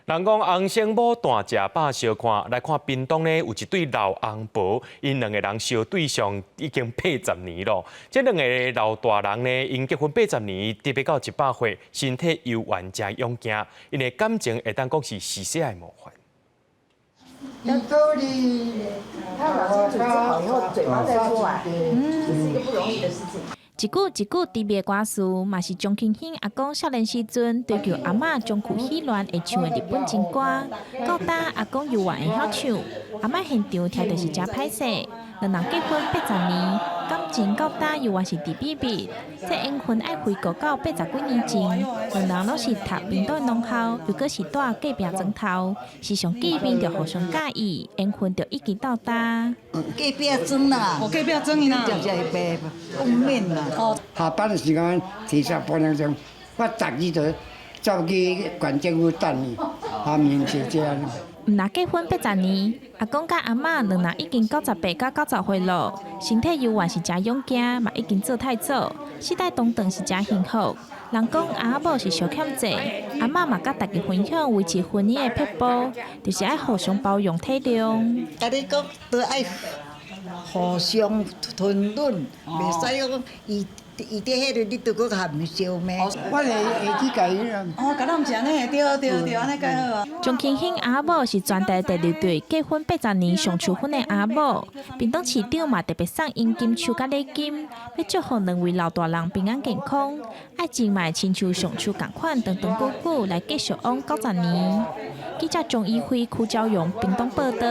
人讲洪生母大食饱小看，来看屏东呢有一对老翁婆，因两个人相对上已经80年咯。这两个老大人呢，因结婚80年，特别到100岁，身体又完加勇健，因的感情会当讲是死死的模范。要够力，他老先煮好以后，嘴巴再出来，这是一个不容易的事情。一句一句特别歌词，嘛是钟庆兴阿公少年时阵追求阿嬷钟曲喜恋会唱的日本情歌。到大阿公又还会晓唱，阿嬷现场听着是真歹势。两人结婚80年，感情到大又还是甜蜜蜜。这缘分爱回顾到80几年前，两人拢是读屏东的农校，又搁是住隔壁庄头，时常见面就互相介意，缘分就一直到大。隔壁庄啦，我隔壁庄伊啦，就一白公面啦。下班的时间提早半点钟，我12就走去县政府等伊，下面姐姐。毋若结婚80年，阿公甲阿嬷两人已经98到90岁咯，身体又还是真勇健，嘛已经做太早，世代同堂是真幸福。人讲阿某是小欠债，阿嬷嘛甲大家分享维持婚姻的撇步，就是爱互相包容体谅。甲你讲，都爱互相吞忍，袂使讲伊伫迄个你都搁含笑咩？我会去甲伊啦。哦，甲咱毋是安尼，对，安尼介好啊。钟庆兴阿某是全台第2对结婚80年上求婚的阿某，屏东市长嘛特别送黄金树甲礼金，要祝福两位老大人平安健康，爱情嘛亲像上树共款，长长久久来继续往90年。记者钟依辉、邱昭荣，屏东报道。